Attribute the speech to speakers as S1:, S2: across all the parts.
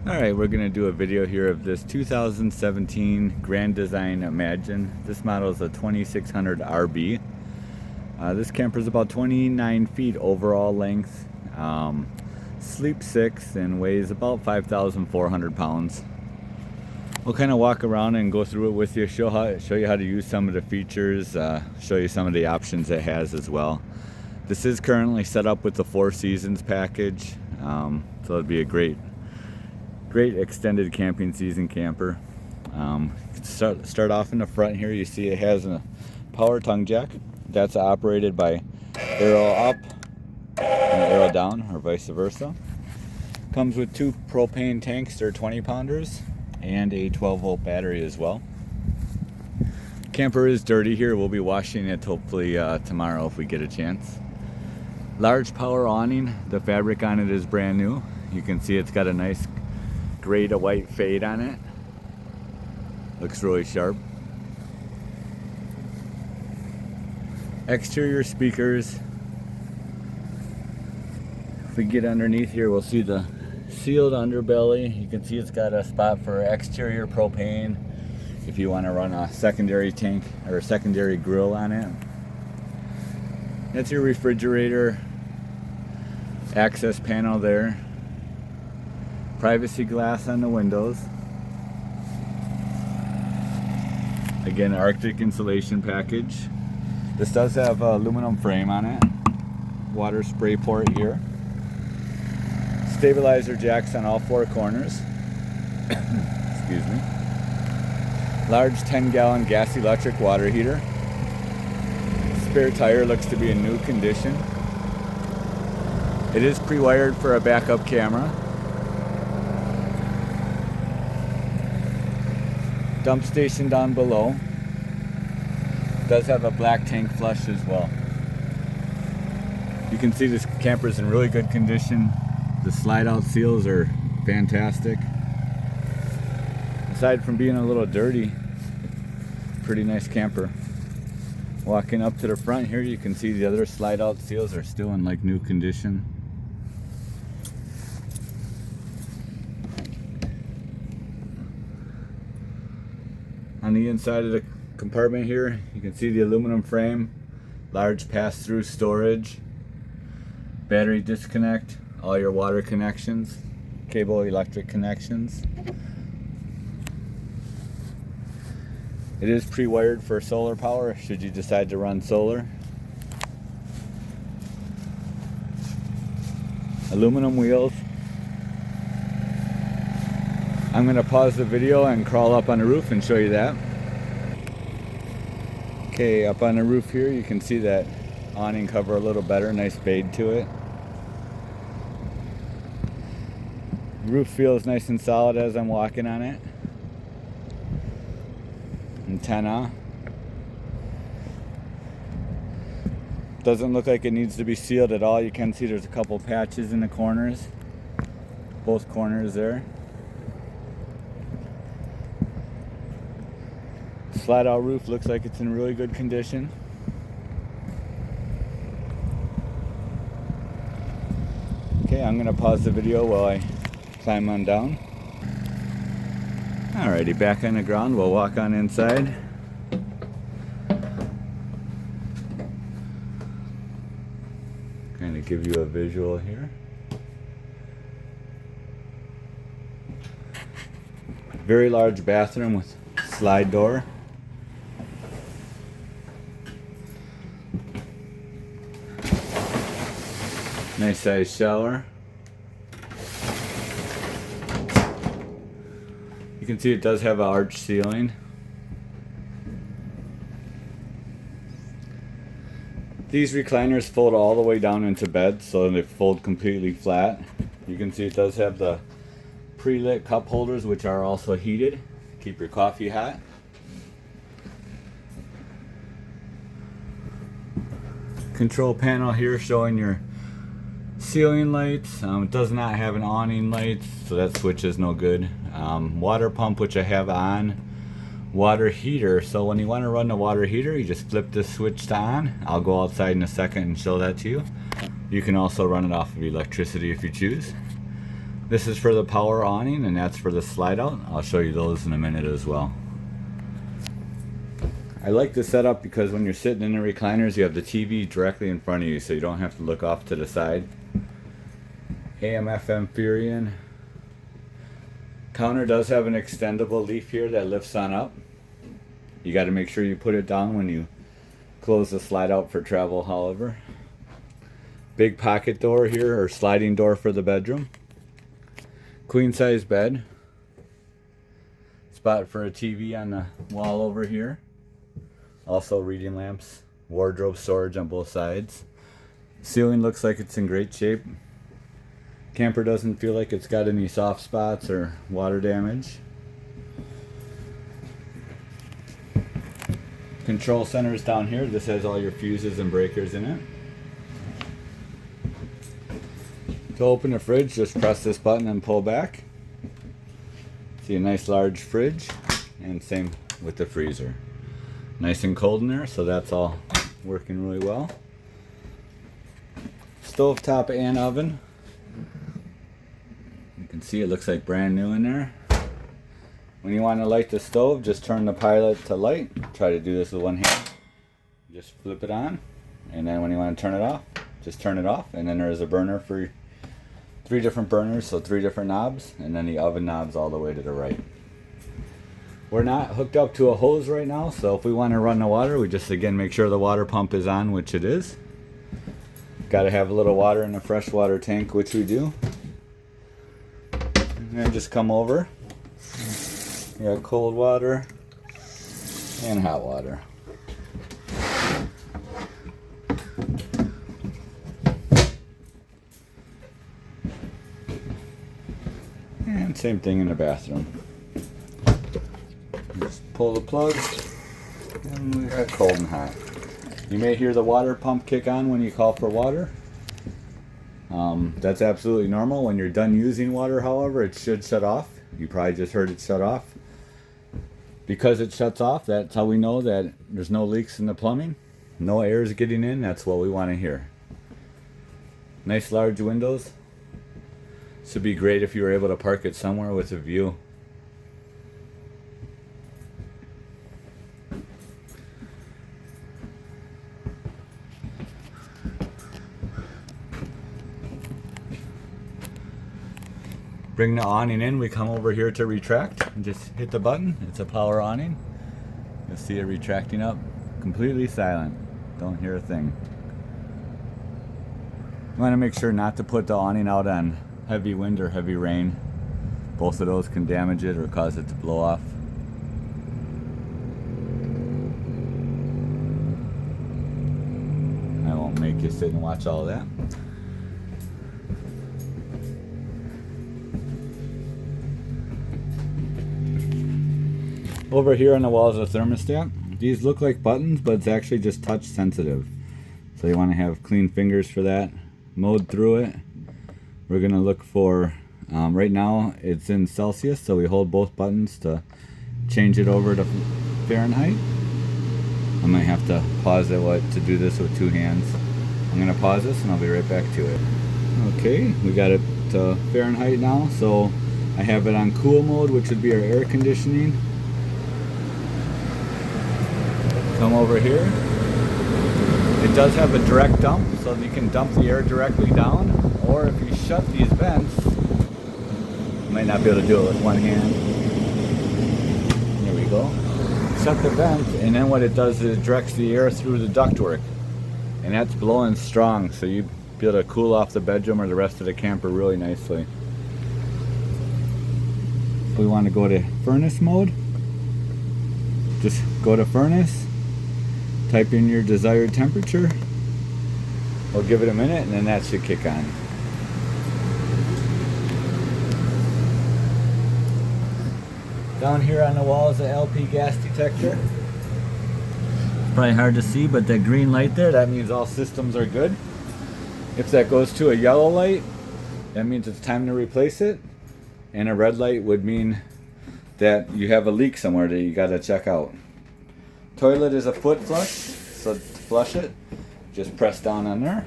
S1: Alright, we're going to do a video here of this 2017 Grand Design Imagine. This model is a 2600 RB. This camper is about 29 feet overall length, sleeps 6 and weighs about 5,400 pounds. We'll kind of walk around and go through it with you, show you how to use some of the features, show you some of the options it has as well. This is currently set up with the 4 Seasons package, so it'll be a great extended camping season camper. Start off in the front here. You see it has a power tongue jack that's operated by arrow up and arrow down, or vice versa. Comes with 2 propane tanks, they're 20 pounders, and a 12 volt battery as well. Camper is dirty here. We'll be washing it hopefully tomorrow if we get a chance. Large power awning. The fabric on it is brand new. You can see it's got a nice gray to white fade on it. Looks really sharp. Exterior speakers. If we get underneath here, we'll see the sealed underbelly. You can see it's got a spot for exterior propane if you want to run a secondary tank or a secondary grill on it. That's your refrigerator access panel there. Privacy glass on the windows. Again, Arctic insulation package. This does have an aluminum frame on it. Water spray port here. Stabilizer jacks on all 4 corners. Excuse me. Large 10-gallon gas electric water heater. Spare tire looks to be in new condition. It is pre-wired for a backup camera. Dump station down below. Does have a black tank flush as well. You can see this camper is in really good condition. The slide out seals are fantastic. Aside from being a little dirty, pretty nice camper. Walking up to the front here, you can see the other slide out seals are still in like new condition. On the inside of the compartment here, you can see the aluminum frame, large pass-through storage, battery disconnect, all your water connections, cable electric connections. It is pre-wired for solar power should you decide to run solar. Aluminum wheels. I'm going to pause the video and crawl up on the roof and show you that. Okay, up on the roof here you can see that awning cover a little better, nice fade to it. The roof feels nice and solid as I'm walking on it. Antenna. Doesn't look like it needs to be sealed at all. You can see there's a couple patches in the corners. Both corners there. Slide out roof looks like it's in really good condition. Okay, I'm gonna pause the video while I climb on down. Alrighty, back on the ground, we'll walk on inside. Kind of give you a visual here. Very large bathroom with slide door. Nice size shower. You can see it does have an arch ceiling. These recliners fold all the way down into bed, so they fold completely flat. You can see it does have the pre-lit cup holders, which are also heated. Keep your coffee hot. Control panel here showing your ceiling lights. It does not have an awning light, so that switch is no good. Water pump, which I have on. Water heater, so when you want to run the water heater, you just flip this switch to on. I'll go outside in a second and show that to you. You can also run it off of electricity if you choose. This is for the power awning, and that's for the slide out. I'll show you those in a minute as well. I like this setup because when you're sitting in the recliners, you have the TV directly in front of you, so you don't have to look off to the side. AM/FM Furrion. Counter does have an extendable leaf here that lifts on up. You got to make sure you put it down when you close the slide out for travel, however. Big pocket door here, or sliding door for the bedroom. Queen size bed. Spot for a TV on the wall over here. Also reading lamps, wardrobe storage on both sides. Ceiling looks like it's in great shape. Camper doesn't feel like it's got any soft spots or water damage. Control center is down here. This has all your fuses and breakers in it. To open the fridge, just press this button and pull back. See a nice large fridge, and same with the freezer. Nice and cold in there, so that's all working really well. Stovetop and oven. You can see it looks like brand new in there. When you want to light the stove, just turn the pilot to light. Try to do this with one hand. Just flip it on, and then when you want to turn it off, just turn it off. And then there's a burner for 3 different burners, so 3 different knobs, and then the oven knobs all the way to the right. We're not hooked up to a hose right now, so if we want to run the water, we just again make sure the water pump is on, which it is. Got to have a little water in the freshwater tank, which we do. And then just come over. You got cold water and hot water. And same thing in the bathroom. Just pull the plug, and we got cold and hot. You may hear the water pump kick on when you call for water. That's absolutely normal. When you're done using water, however, it should shut off. You probably just heard it shut off. Because it shuts off, that's how we know that there's no leaks in the plumbing. No air is getting in. That's what we want to hear. Nice large windows. This would be great if you were able to park it somewhere with a view. Bring the awning in. We come over here to retract and just hit the button. It's a power awning. You'll see it retracting up. Completely silent. Don't hear a thing. You want to make sure not to put the awning out on heavy wind or heavy rain. Both of those can damage it or cause it to blow off. I won't make you sit and watch all that. Over here on the wall is a thermostat. These look like buttons, but it's actually just touch sensitive. So you want to have clean fingers for that. Mode through it. We're going to look for, right now it's in Celsius, so we hold both buttons to change it over to Fahrenheit. I might have to pause it to do this with 2 hands. I'm going to pause this and I'll be right back to it. Okay, we got it to Fahrenheit now, so I have it on cool mode, which would be our air conditioning. Come over here. It does have a direct dump, so you can dump the air directly down, or if you shut these vents, you might not be able to do it with one hand. There we go. Shut the vent, and then what it does is it directs the air through the ductwork, and that's blowing strong, so you'd be able to cool off the bedroom or the rest of the camper really nicely. If we want to go to furnace mode, just go to furnace. Type in your desired temperature. We'll give it a minute and then that should kick on. Down here on the wall is an LP gas detector. It's probably hard to see, but that green light there, that means all systems are good. If that goes to a yellow light, that means it's time to replace it. And a red light would mean that you have a leak somewhere that you gotta check out. Toilet is a foot flush, so to flush it, just press down on there.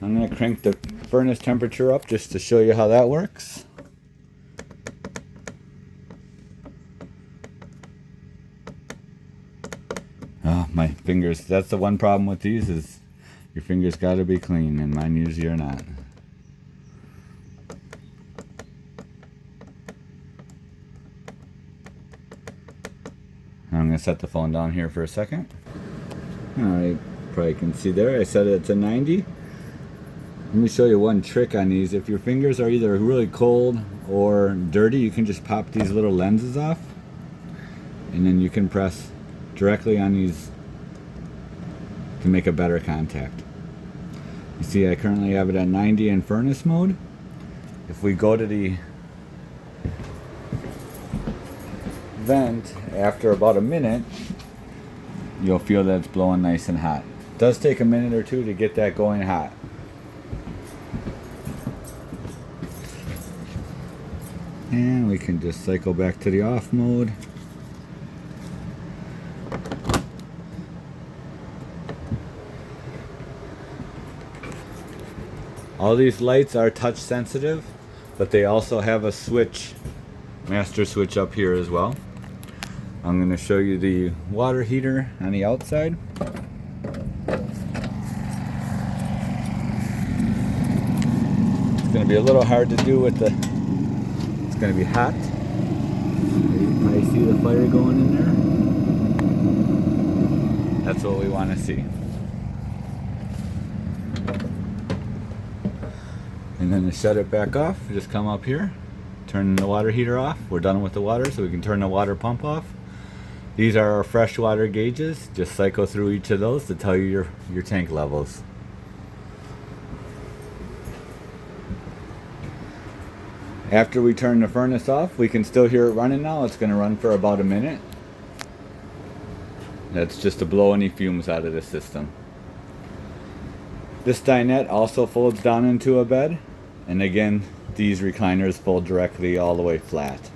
S1: I'm going to crank the furnace temperature up just to show you how that works. Oh, my fingers. That's the one problem with these is your fingers got to be clean, and mine usually are not. I'm going to set the phone down here for a second. Alright, probably can see there I set it to 90. Let me show you one trick on these. If your fingers are either really cold or dirty, you can just pop these little lenses off, and then you can press directly on these to make a better contact. You see I currently have it at 90 in furnace mode. If we go to the vent after about a minute, you'll feel that it's blowing nice and hot. It does take a minute or two to get that going hot. And we can just cycle back to the off mode. All these lights are touch sensitive, but they also have a switch, master switch up here as well. I'm going to show you the water heater on the outside. It's going to be a little hard to do with the, it's going to be hot. You can probably see the fire going in there. That's what we want to see. And then to shut it back off, just come up here, turn the water heater off. We're done with the water, so we can turn the water pump off. These are our freshwater gauges. Just cycle through each of those to tell you your tank levels. After we turn the furnace off, we can still hear it running now. It's going to run for about a minute. That's just to blow any fumes out of the system. This dinette also folds down into a bed. And again, these recliners fold directly all the way flat.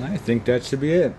S1: I think that should be it.